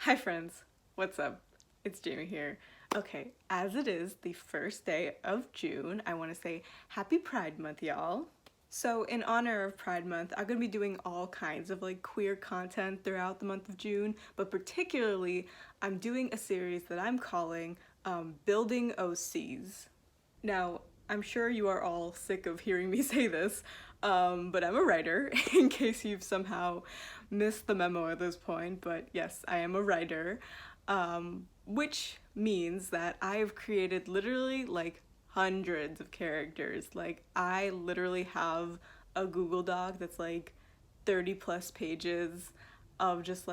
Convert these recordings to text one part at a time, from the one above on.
Hi friends, what's up? It's Jaime here. Okay, as it is the first day of June, I want to say happy Pride Month, y'all. So in honor of Pride Month, I'm going to be doing all kinds of queer content throughout the month of June, but particularly I'm doing a series that I'm calling Building OCs. Now, I'm sure you are all sick of hearing me say this, but I'm a writer, in case you've somehow missed the memo at this point. But yes, I am a writer, which means that I have created literally hundreds of characters. I literally have a Google Doc that's 30 plus pages of just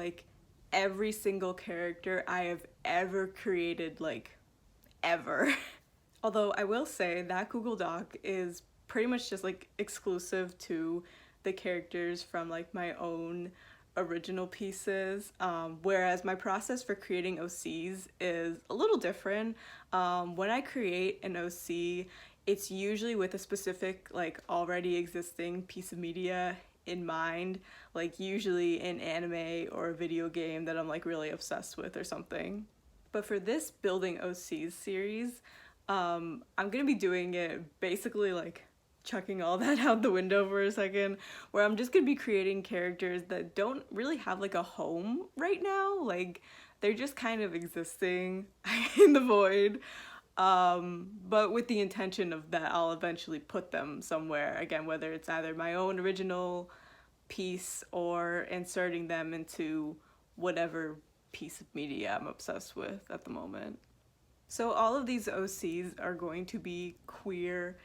every single character I have ever created, ever. Although I will say that Google Doc is pretty much just exclusive to the characters from my own original pieces, whereas my process for creating OCs is a little different. When I create an OC, it's usually with a specific already existing piece of media in mind, usually an anime or a video game that I'm really obsessed with or something. But for this Building OCs series, I'm gonna be doing it basically chucking all that out the window for a second, where I'm just gonna be creating characters that don't really have a home right now. They're just kind of existing in the void, but with the intention of that I'll eventually put them somewhere, again, whether it's either my own original piece or inserting them into whatever piece of media I'm obsessed with at the moment. So all of these OCs are going to be queer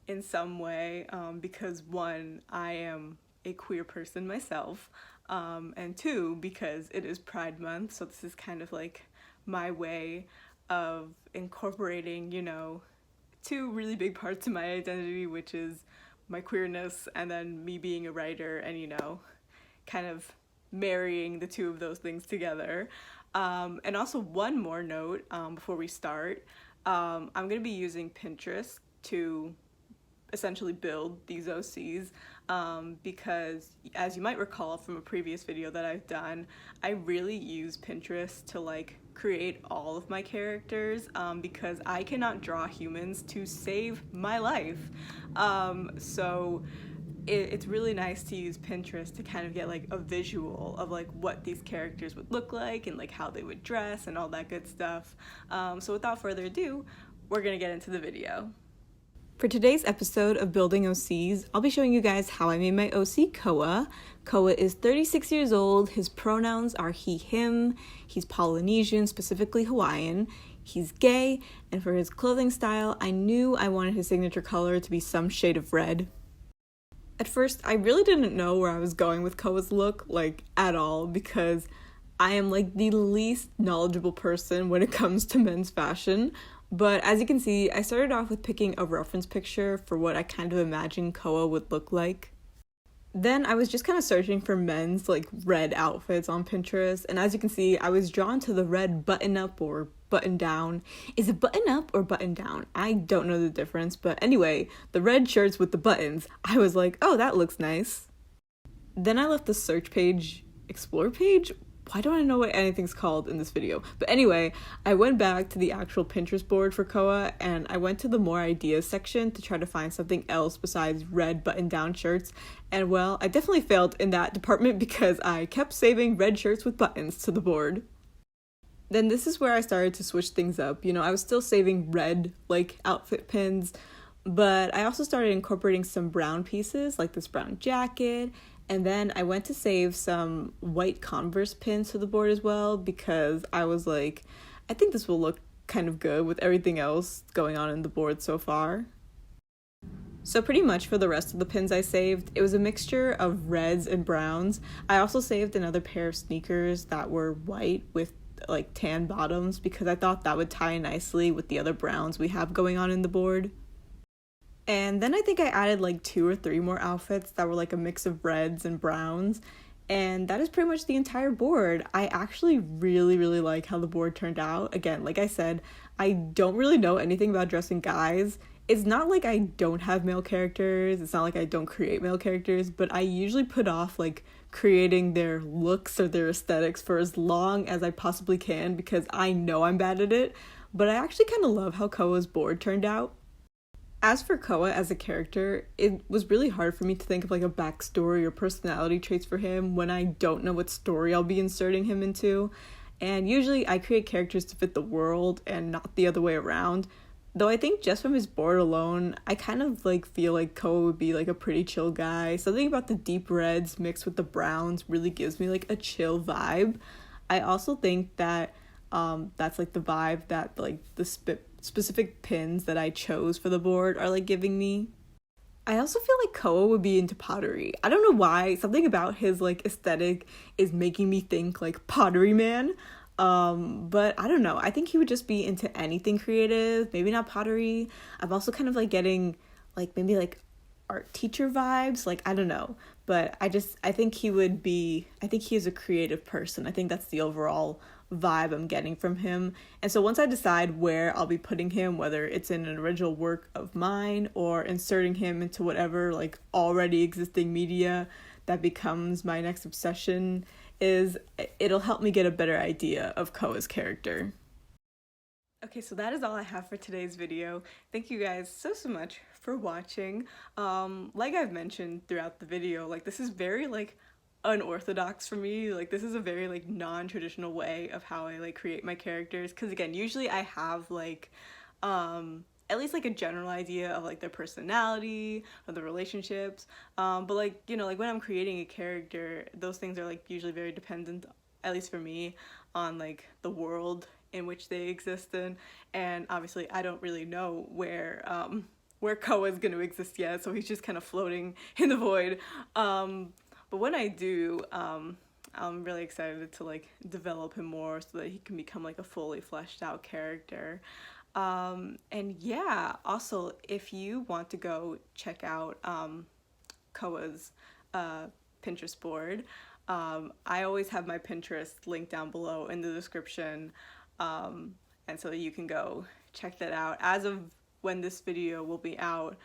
in some way, because one, I am a queer person myself, and two, because it is Pride Month, so this is kind of my way of incorporating, two really big parts of my identity, which is my queerness and then me being a writer, and kind of marrying the two of those things together. And also one more note before we start, I'm going to be using Pinterest to essentially build these OCs, because as you might recall from a previous video that I've done, I really use Pinterest to create all of my characters, because I cannot draw humans to save my life. So it's really nice to use Pinterest to kind of get a visual of what these characters would look like and how they would dress and all that good stuff. So without further ado, we're gonna get into the video. For today's episode of Building OCs, I'll be showing you guys how I made my OC Koa. Koa is 36 years old, his pronouns are he, him, he's Polynesian, specifically Hawaiian, he's gay, and for his clothing style, I knew I wanted his signature color to be some shade of red. At first, I really didn't know where I was going with Koa's look, at all, because I am the least knowledgeable person when it comes to men's fashion. But as you can see, I started off with picking a reference picture for what I kind of imagined Koa would look like. Then I was just kind of searching for men's red outfits on Pinterest, and as you can see, I was drawn to the red button up or button down. Is it button up or button down? I don't know the difference, but anyway, the red shirts with the buttons. I was like, oh, that looks nice. Then I left the search page, explore page. Why don't I know what anything's called in this video? But anyway, I went back to the actual Pinterest board for Koa, and I went to the more ideas section to try to find something else besides red button-down shirts. And well, I definitely failed in that department because I kept saving red shirts with buttons to the board. Then this is where I started to switch things up. I was still saving red, outfit pins, but I also started incorporating some brown pieces, like this brown jacket. And then I went to save some white Converse pins to the board as well, because I was I think this will look kind of good with everything else going on in the board so far. So pretty much for the rest of the pins I saved, it was a mixture of reds and browns. I also saved another pair of sneakers that were white with tan bottoms, because I thought that would tie nicely with the other browns we have going on in the board. And then I think I added 2 or 3 more outfits that were a mix of reds and browns. And that is pretty much the entire board. I actually really, really like how the board turned out. Again, like I said, I don't really know anything about dressing guys. It's not like I don't have male characters. It's not like I don't create male characters, but I usually put off creating their looks or their aesthetics for as long as I possibly can because I know I'm bad at it, but I actually kind of love how Koa's board turned out. As for Koa as a character, it was really hard for me to think of like a backstory or personality traits for him when I don't know what story I'll be inserting him into. And usually I create characters to fit the world and not the other way around. Though I think just from his board alone, I kind of like feel like Koa would be like a pretty chill guy. Something about the deep reds mixed with the browns really gives me like a chill vibe. I also think that that's like the vibe that like the specific pins that I chose for the board are like giving me. I also feel like Koa would be into pottery. I don't know why, something about his like aesthetic is making me think like Pottery Man. But I don't know. I think he would just be into anything creative, maybe not pottery. I'm also kind of like getting like maybe like art teacher vibes, like I don't know. But I think he would be, I think he is a creative person. I think that's the overall vibe I'm getting from him. And so once I decide where I'll be putting him, whether it's in an original work of mine or inserting him into whatever like already existing media that becomes my next obsession, it'll help me get a better idea of Koa's character. Okay, so that is all I have for today's video. Thank you guys so much for watching. Like I've mentioned throughout the video, like this is very like unorthodox for me. Like this is a very like non-traditional way of how I like create my characters, because again, usually I have like at least like a general idea of like their personality or the relationships, but like, you know, like when I'm creating a character, those things are like usually very dependent, at least for me, on like the world in which they exist in. And obviously I don't really know where Koa is going to exist yet, so he's just kind of floating in the void. But when I do, I'm really excited to like develop him more so that he can become like a fully fleshed out character. And yeah, also if you want to go check out Koa's Pinterest board, I always have my Pinterest link down below in the description, and so you can go check that out. As of when this video will be out,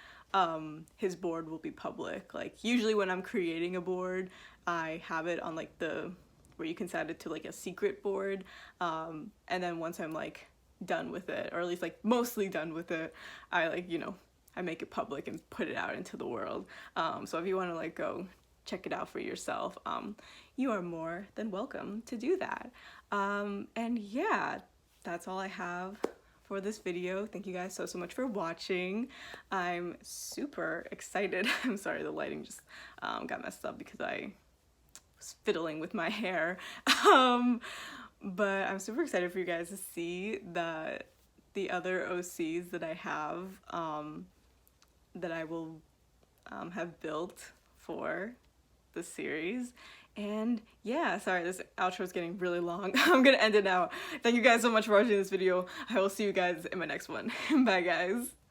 his board will be public. Like usually when I'm creating a board, I have it on like where you can set it to like a secret board, and then once I'm like done with it, or at least like mostly done with it, I like, you know, I make it public and put it out into the world. So if you want to like go check it out for yourself, you are more than welcome to do that. And yeah, that's all I have for this video. Thank you guys so much for watching. I'm super excited. I'm sorry, the lighting just got messed up because I was fiddling with my hair. But I'm super excited for you guys to see the other OCs that I have, that I will have built for the series. And yeah, sorry, this outro is getting really long. I'm gonna end it now. Thank you guys so much for watching this video. I will see you guys in my next one. Bye guys.